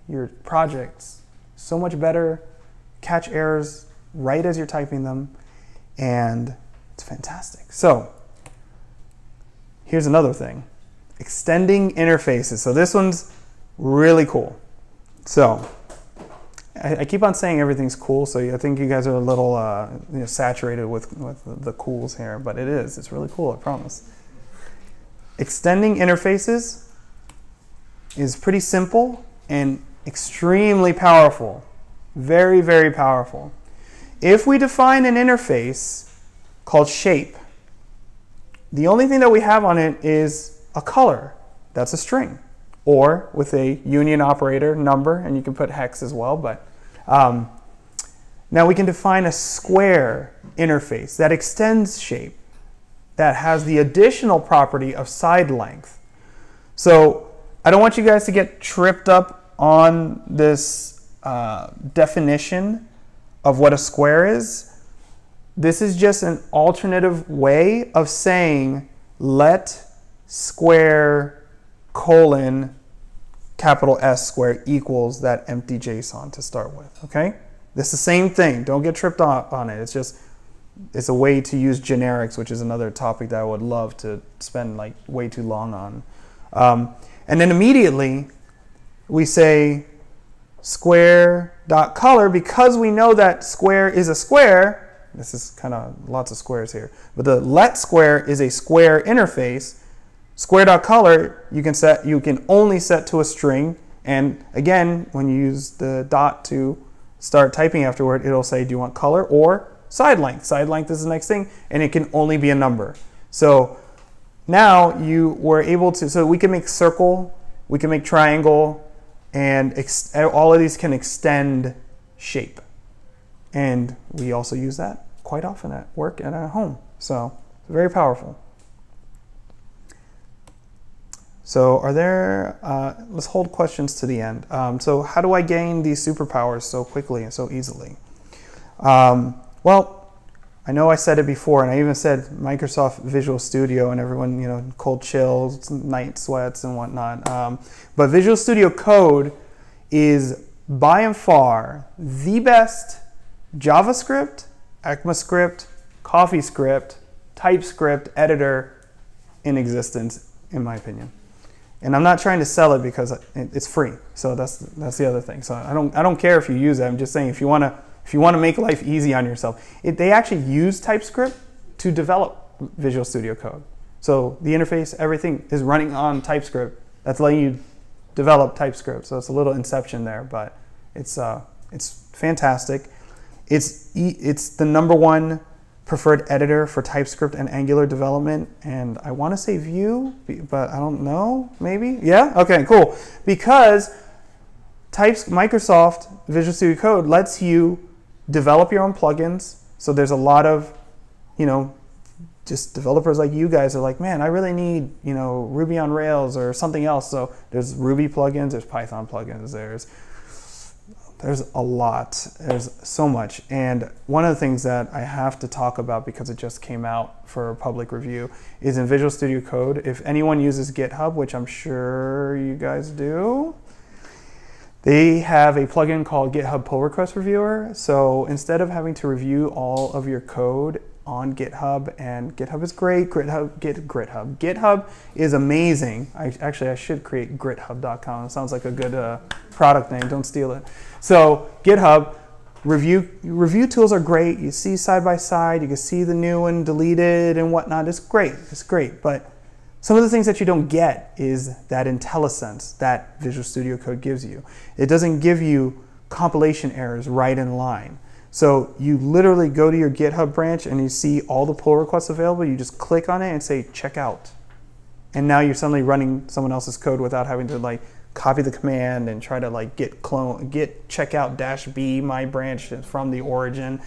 your projects, so much better, catch errors right as you're typing them, and it's fantastic. So here's another thing, extending interfaces. So this one's really cool. So I keep on saying everything's cool, so I think you guys are a little saturated with the cools here, but it is. It's really cool, I promise. Extending interfaces is pretty simple and extremely powerful. Very, very powerful. If we define an interface called shape, the only thing that we have on it is a color. That's a string. Or with a union operator, number, and you can put hex as well. But now we can define a square interface that extends shape, that has the additional property of side length. So I don't want you guys to get tripped up on this definition of what a square is. This is just an alternative way of saying let square colon capital S square equals that empty JSON to start with, okay? This is the same thing. Don't get tripped up on it. It's a way to use generics, which is another topic that I would love to spend like way too long on. And then immediately we say square.color, because we know that square is a square. This is kind of lots of squares here. But the let square is a square interface. Square.color you can only set to a string. And again, when you use the dot to start typing afterward, it'll say, do you want color or side length? Side length is the next thing, and it can only be a number. So now you were able to, so we can make circle, we can make triangle, and all of these can extend shape. And we also use that quite often at work and at home. So it's very powerful. So are there, let's hold questions to the end. So how do I gain these superpowers so quickly and so easily? Well, I know I said it before, and I even said Microsoft Visual Studio, and everyone, cold chills, night sweats and whatnot. But Visual Studio Code is by and far the best JavaScript, ECMAScript, CoffeeScript, TypeScript editor in existence, in my opinion. And I'm not trying to sell it because it's free. So that's the other thing. So I don't care if you use it. I'm just saying if you want to make life easy on yourself, they actually use TypeScript to develop Visual Studio Code. So the interface, everything is running on TypeScript. That's letting you develop TypeScript. So it's a little inception there, but it's fantastic. It's the #1 preferred editor for TypeScript and Angular development, and I want to say Vue, but I don't know, maybe? Yeah? Okay, cool. Because Microsoft Visual Studio Code lets you develop your own plugins. So there's a lot of, just developers like you guys are like, man, I really need, Ruby on Rails or something else. So there's Ruby plugins, there's Python plugins, there's a lot. There's so much. And one of the things that I have to talk about because it just came out for public review is in Visual Studio Code. If anyone uses GitHub, which I'm sure you guys do, they have a plugin called GitHub Pull Request Reviewer. So instead of having to review all of your code on GitHub, and GitHub is great, GitHub is amazing. I should create grithub.com. It sounds like a good product name, don't steal it. So GitHub, review tools are great. You see side by side, you can see the new one deleted and whatnot. It's great, but some of the things that you don't get is that IntelliSense that Visual Studio Code gives you. It doesn't give you compilation errors right in line. So you literally go to your GitHub branch and you see all the pull requests available. You just click on it and say check out. And now you're suddenly running someone else's code without having to copy the command and try to git checkout -b my branch from the origin.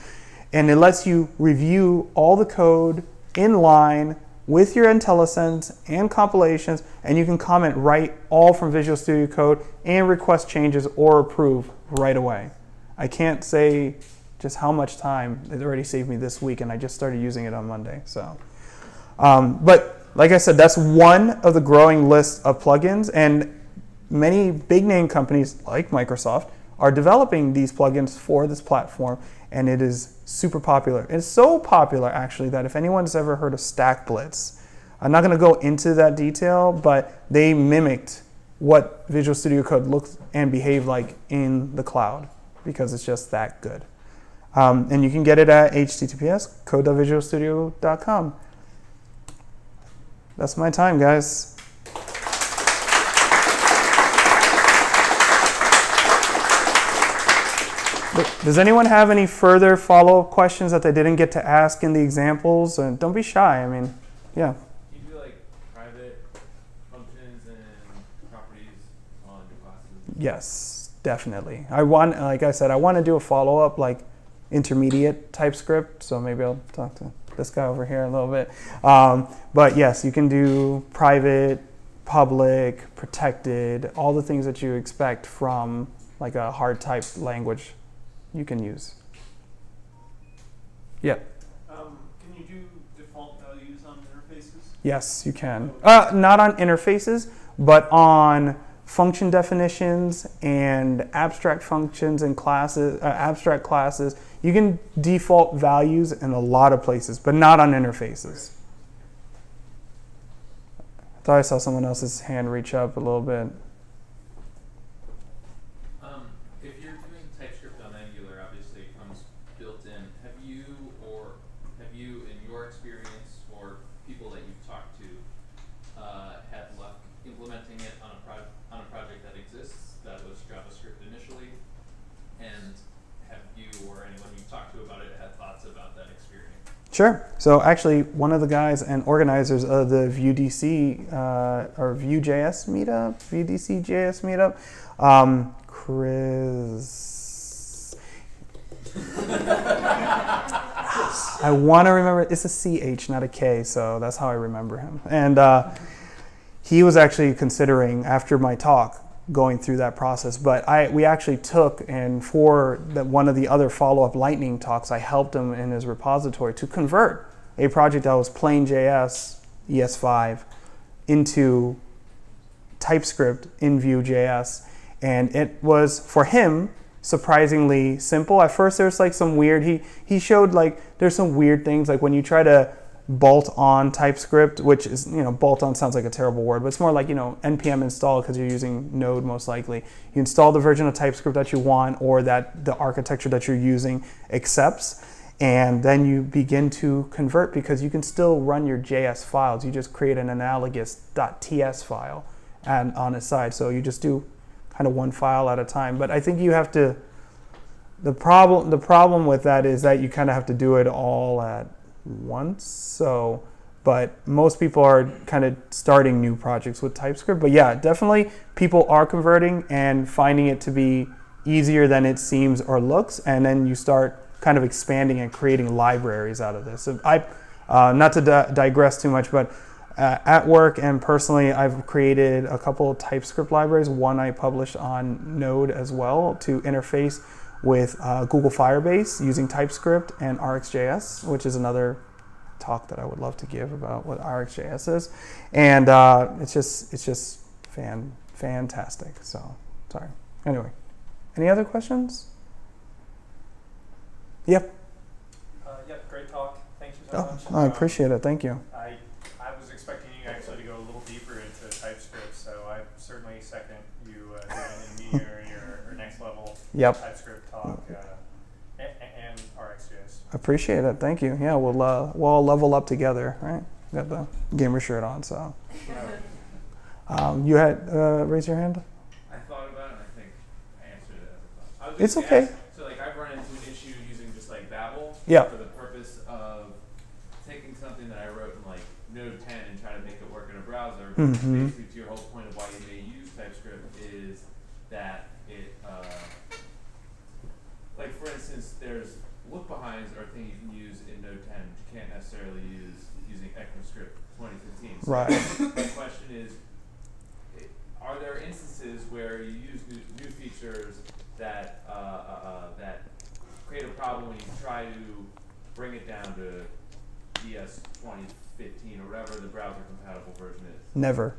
And it lets you review all the code in line with your IntelliSense and compilations, and you can comment right all from Visual Studio Code and request changes or approve right away. I can't say just how much time it already saved me this week, and I just started using it on Monday. So, but like I said, that's one of the growing list of plugins, and many big name companies like Microsoft are developing these plugins for this platform, and it is super popular. It's so popular, actually, that if anyone's ever heard of Stack Blitz, I'm not going to go into that detail, but they mimicked what Visual Studio Code looks and behaved like in the cloud because it's just that good. And you can get it at https://code.visualstudio.com. That's my time, guys. Does anyone have any further follow-up questions that they didn't get to ask in the examples? And don't be shy. I mean, yeah. You do private functions and properties on your classes? Yes, definitely. Like I said, I want to do a follow-up, intermediate TypeScript. So maybe I'll talk to this guy over here a little bit. But yes, you can do private, public, protected, all the things that you expect from a hard typed language you can use. Yeah. Can you do default values on interfaces? Yes, you can. Not on interfaces, but on function definitions and abstract functions and classes, abstract classes. You can default values in a lot of places, but not on interfaces. I thought I saw someone else's hand reach up a little bit. If you're doing TypeScript on Angular, obviously it comes built in. Have you, in your experience, or people that you've talked to, had luck implementing it on a project that exists that was JavaScript initially? And have you or anyone you've talked to about it had thoughts about that experience? Sure. So actually, one of the guys and organizers of the VueDC or VueJS Meetup, VDCJS Meetup, Chris. I want to remember. It's a CH, not a K, so that's how I remember him. And he was actually considering, after my talk, going through that process. But we actually took, and for one of the other follow-up Lightning talks, I helped him in his repository to convert a project that was plain JS, ES5, into TypeScript in Vue.js. And it was, for him, surprisingly simple. At first there's some weird, he showed there's some weird things, when you try to bolt on TypeScript, which is, bolt on sounds like a terrible word, but it's more npm install because you're using Node most likely. You install the version of TypeScript that you want or that the architecture that you're using accepts, and then you begin to convert because you can still run your JS files. You just create an analogous .ts file on its side. So you just do kind of one file at a time. But I think you have to, the problem with that is that you kind of have to do it all at once. So but most people are kind of starting new projects with TypeScript. But yeah, definitely people are converting and finding it to be easier than it seems or looks, and then you start kind of expanding and creating libraries out of this. So not to digress too much, but at work and personally, I've created a couple of TypeScript libraries. One I published on Node as well to interface with Google Firebase using TypeScript and RxJS, which is another talk that I would love to give about what RxJS is. And it's just fantastic. So, sorry. Anyway, any other questions? Yep. Yep, great talk. Thank you so much. I appreciate it. Thank you. I was expecting you actually to go a little deeper into TypeScript, so I certainly second you doing an intermediary or next level TypeScript talk and RxJS. Appreciate it. Thank you. Yeah, we'll all level up together, right? Got the gamer shirt on, so. You had raise your hand. I thought about it, and I think I answered it as I thought. It's okay. So like I've run into an issue using just like Babel Yeah. for the purpose of taking something that I wrote in like Node 10 and try to make it work in a browser. Mhm. Basically, to your whole point of why you may use TypeScript is that it, like for instance, there's look behinds are things you can use in Node 10, but you can't necessarily use using ECMAScript 2015. So Right. my question is, are there instances where you use new features that that create a problem when you try to bring it down to ES 2015 or whatever the browser compatible version is? Never.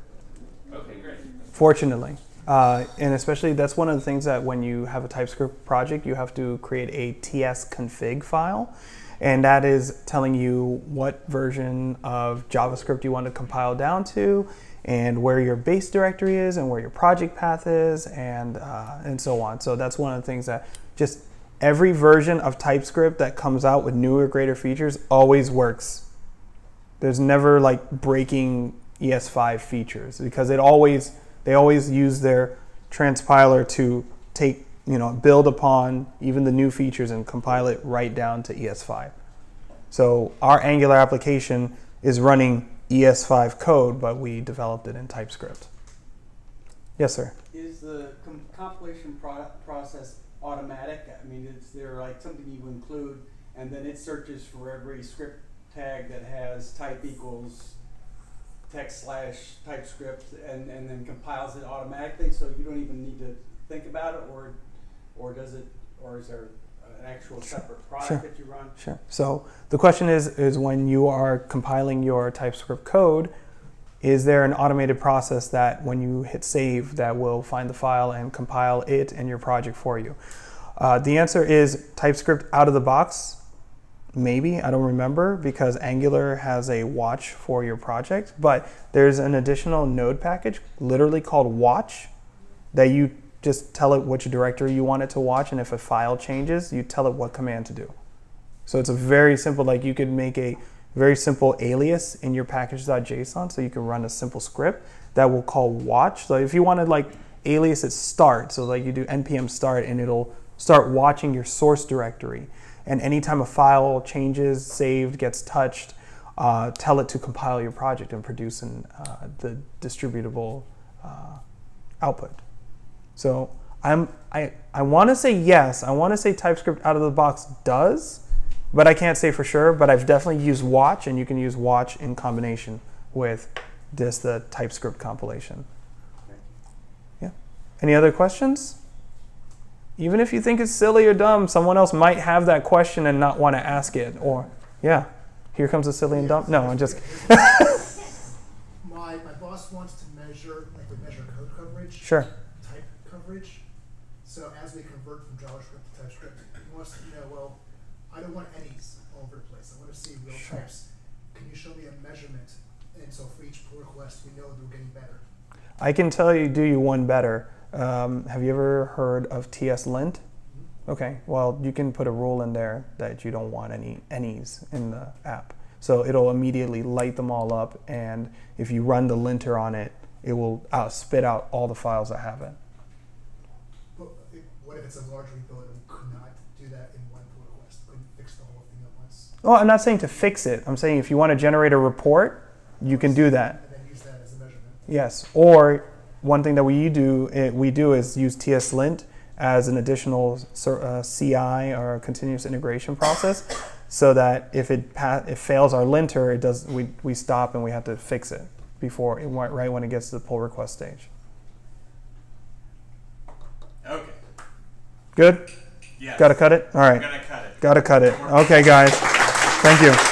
Okay, great. Fortunately. And especially that's one of the things that when you have a TypeScript project, you have to create a tsconfig file. And that is telling you what version of JavaScript you want to compile down to, and where your base directory is, and where your project path is, and so on. So that's one of the things that just every version of TypeScript that comes out with newer, greater features always works. There's never like breaking ES5 features because they always use their transpiler to take, build upon even the new features and compile it right down to ES5. So our Angular application is running ES5 code, but we developed it in TypeScript. Yes, sir. Is the compilation process automatic? I mean, is there like something you include and then it searches for every script tag that has type equals text / TypeScript and then compiles it automatically, so you don't even need to think about it, or does it, or is there an actual separate product that you run? Sure. So the question is when you are compiling your TypeScript code, is there an automated process that when you hit save that will find the file and compile it and your project for you? The answer is TypeScript out of the box. Maybe, I don't remember, because Angular has a watch for your project, but there's an additional node package literally called watch that you just tell it which directory you want it to watch, and if a file changes, you tell it what command to do. So it's a very simple, like you could make a very simple alias in your package.json, so you can run a simple script that will call watch. So if you wanted like alias it start, so like you do npm start and it'll start watching your source directory. And anytime a file changes, saved, gets touched, tell it to compile your project and produce the distributable output. So I want to say yes. I want to say TypeScript out of the box does, but I can't say for sure. But I've definitely used watch, and you can use watch in combination with the TypeScript compilation. Yeah. Any other questions? Even if you think it's silly or dumb, someone else might have that question and not want to ask it. Or, yeah, here comes a silly and dumb. No, I'm just. My boss wants to measure, like we measure code coverage. Sure. Type coverage. So as we convert from JavaScript to TypeScript, he wants to know, well, I don't want any's all over the place. I want to see real types. Can you show me a measurement? And so for each pull request, we know that we're getting better. I can tell you, do you one better. Have you ever heard of TSLint? Okay, well, you can put a rule in there that you don't want any any's in the app. So it'll immediately light them all up, and if you run the linter on it, it will spit out all the files that have it. But what if it's a large rebuild and we could not do that in one pull request? Couldn't fix the whole thing at once? Well, I'm not saying to fix it. I'm saying if you want to generate a report, you can do that. And then use that as a measurement. Yes. Or one thing that we do is use TSLint as an additional CI or continuous integration process, so that if it fails our linter, we stop and we have to fix it before right when it gets to the pull request stage. Okay. Good? Yes. Got to cut it? All right. I'm gonna cut it. Got to cut it. Okay, guys. Thank you.